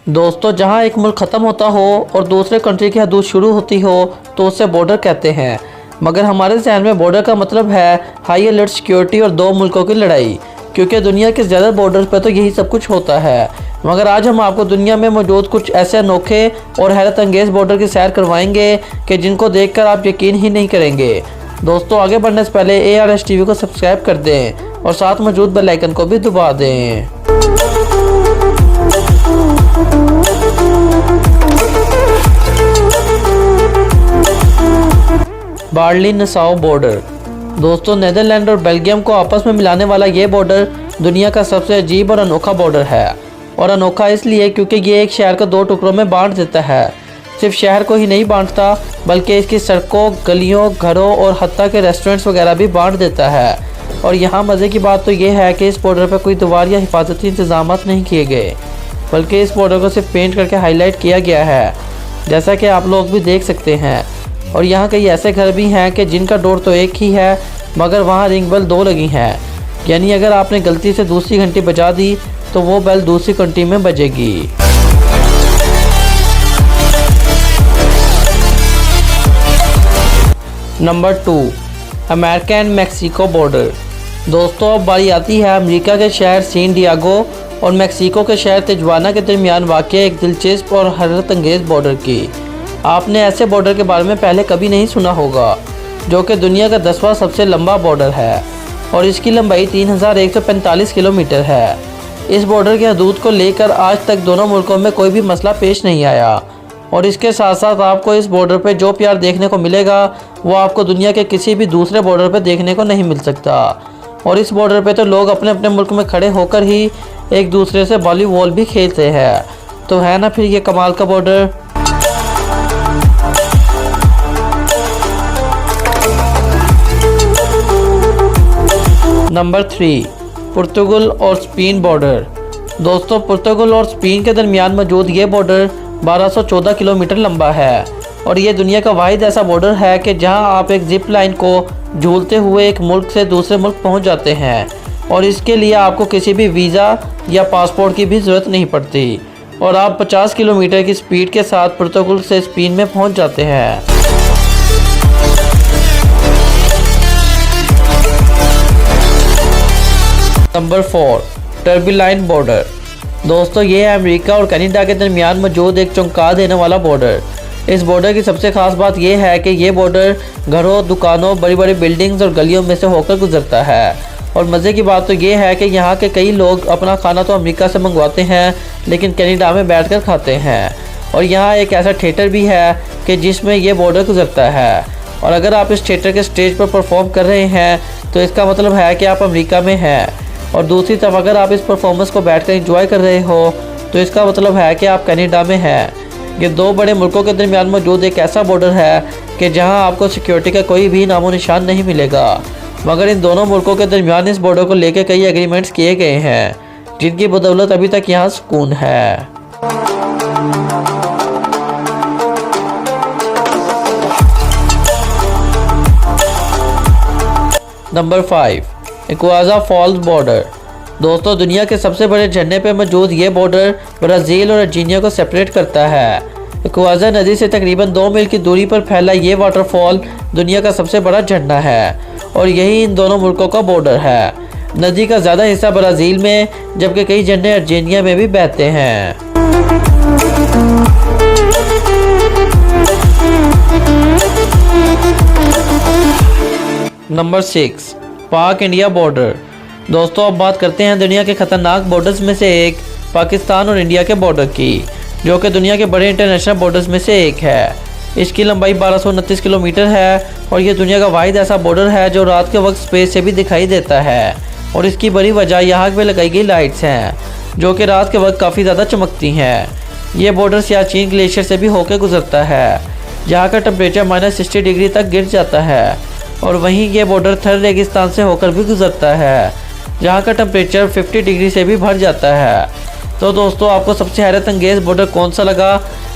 दोस्तों, जहां एक मुल्क ख़त्म होता हो और दूसरे कंट्री की हदूद शुरू होती हो तो उसे बॉर्डर कहते हैं। मगर हमारे जहन में बॉर्डर का मतलब है हाई अलर्ट सिक्योरिटी और दो मुल्कों की लड़ाई, क्योंकि दुनिया के ज़्यादा बॉर्डर पर तो यही सब कुछ होता है। मगर आज हम आपको दुनिया में मौजूद कुछ ऐसे अनोखे और हैरत अंगेज़ बॉर्डर की सैर करवाएंगे कि जिनको देखकर आप यकीन ही नहीं करेंगे। दोस्तों, आगे बढ़ने से पहले ARS TV को सब्सक्राइब कर दें और साथ मौजूद बेल आइकन को भी दबा दें। Baarle Nassau border. दोस्तों, नीदरलैंड और बेल्जियम को आपस में मिलाने वाला ये बॉर्डर दुनिया का सबसे अजीब और अनोखा बॉर्डर है। और अनोखा इसलिए क्योंकि ये एक शहर को दो टुकड़ों में बांट देता है। सिर्फ शहर को ही नहीं बांटता बल्कि इसकी सड़कों, गलियों, घरों और हत्ता के रेस्टोरेंट्स वगैरह भी बांट देता है। और यहाँ मज़े की बात तो ये है कि इस बॉर्डर पर कोई दीवार या हिफाजती इंतजाम नहीं किए गए, बल्कि इस बॉर्डर को सिर्फ पेंट करके हाईलाइट किया गया है, जैसा कि आप लोग भी देख सकते हैं। और यहाँ कई ऐसे घर भी हैं कि जिनका डोर तो एक ही है मगर वहाँ रिंग बेल दो लगी हैं, यानी अगर आपने गलती से दूसरी घंटी बजा दी तो वो बेल दूसरी घंटी में बजेगी। Number 2, America and Mexico border. दोस्तों, अब बारी आती है अमेरिका के शहर सैन डिएगो और मैक्सिको के शहर तिजुआना के दरमियान वाक़या एक दिलचस्प और हैरत अंगेज़ बॉर्डर की। आपने ऐसे बॉर्डर के बारे में पहले कभी नहीं सुना होगा, जो कि दुनिया का 10वां सबसे लंबा बॉर्डर है और इसकी लंबाई 3145 किलोमीटर है। इस बॉर्डर की हदूद को लेकर आज तक दोनों मुल्कों में कोई भी मसला पेश नहीं आया। और इसके साथ साथ आपको इस बॉर्डर पर जो प्यार देखने को मिलेगा वो आपको दुनिया के किसी भी दूसरे बॉर्डर पर देखने को नहीं मिल सकता। और इस बॉर्डर पे तो लोग अपने अपने मुल्क में खड़े होकर ही एक दूसरे से वॉलीबॉल भी खेलते हैं। तो है ना फिर ये कमाल का बॉर्डर। नंबर 3, पुर्तगाल और स्पेन बॉर्डर। दोस्तों, पुर्तगाल और स्पेन के दरमियान मौजूद ये बॉर्डर 1214 किलोमीटर लंबा है और ये दुनिया का वाहिद ऐसा बॉर्डर है कि जहां आप एक जिप लाइन को झूलते हुए एक मुल्क से दूसरे मुल्क पहुंच जाते हैं और इसके लिए आपको किसी भी वीज़ा या पासपोर्ट की भी ज़रूरत नहीं पड़ती और आप 50 किलोमीटर की स्पीड के साथ पुर्तगाल से स्पेन में पहुंच जाते हैं। Number 4, turbulent border. दोस्तों, ये है अमेरिका और कनाडा के दरमियान मौजूद एक चौंका देने वाला बॉर्डर। इस बॉर्डर की सबसे ख़ास बात यह है कि ये बॉर्डर घरों, दुकानों, बड़ी बड़ी बिल्डिंग्स और गलियों में से होकर गुजरता है। और मज़े की बात तो ये है कि यहाँ के कई लोग अपना खाना तो अमेरिका से मंगवाते हैं लेकिन कनाडा में बैठकर खाते हैं। और यहाँ एक ऐसा थिएटर भी है कि जिसमें ये बॉर्डर गुजरता है। और अगर आप इस थिएटर के स्टेज पर परफॉर्म कर रहे हैं तो इसका मतलब है कि आप अमेरिका में हैं। और दूसरी तरफ अगर आप इस परफॉर्मेंस को बैठकर एंजॉय कर रहे हो तो इसका मतलब है कि आप कनाडा में हैं। ये दो बड़े मुल्कों के दरमियान मौजूद एक ऐसा बॉर्डर है कि जहां आपको सिक्योरिटी का कोई भी नामो निशान नहीं मिलेगा। मगर इन दोनों मुल्कों के दरमियान इस बॉर्डर को लेकर कई एग्रीमेंट्स किए गए हैं जिनकी बदौलत अभी तक यहाँ सुकून है। Number 5, Iguazu falls border. दोस्तों, दुनिया के सबसे बड़े झरने पर मौजूद ये बॉर्डर ब्राज़ील और अर्जेंटीना को सेपरेट करता है। इक्वाजा नदी से तकरीबन 2 मील की दूरी पर फैला ये वाटरफॉल दुनिया का सबसे बड़ा झरना है और यही इन दोनों मुल्कों का बॉर्डर है। नदी का ज़्यादा हिस्सा ब्राज़ील में जबकि कई झरने अर्जेंटीना में भी बहते हैं। नंबर 6, पाक इंडिया बॉर्डर। दोस्तों, अब बात करते हैं दुनिया के ख़तरनाक बॉर्डर्स में से एक पाकिस्तान और इंडिया के बॉर्डर की, जो कि दुनिया के बड़े इंटरनेशनल बॉर्डर्स में से एक है। इसकी लंबाई 1229 किलोमीटर है और ये दुनिया का वाहिद ऐसा बॉर्डर है जो रात के वक्त स्पेस से भी दिखाई देता है। और इसकी बड़ी वजह यहाँ पे लगाई गई लाइट्स हैं जो कि रात के वक्त काफ़ी ज़्यादा चमकती हैं। ये बॉर्डर सियाचिन ग्लेशियर से भी होकर गुजरता है जहाँ का टेम्परेचर -60 डिग्री तक गिर जाता है। और वहीं ये बॉर्डर थर रेगिस्तान से होकर भी गुजरता है जहाँ का टेम्परेचर 50 डिग्री से भी भर जाता है। तो दोस्तों, आपको सबसे हैरत अंगेज़ बॉर्डर कौन सा लगा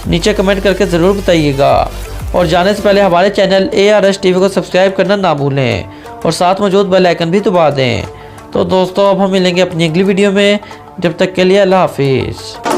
नीचे कमेंट करके ज़रूर बताइएगा। और जाने से पहले हमारे चैनल ARS TV को सब्सक्राइब करना ना भूलें और साथ मौजूद बेल आइकन भी दबा दें। तो दोस्तों, अब हम मिलेंगे अपनी अगली वीडियो में। जब तक के लिए अल्लाह हाफिज़।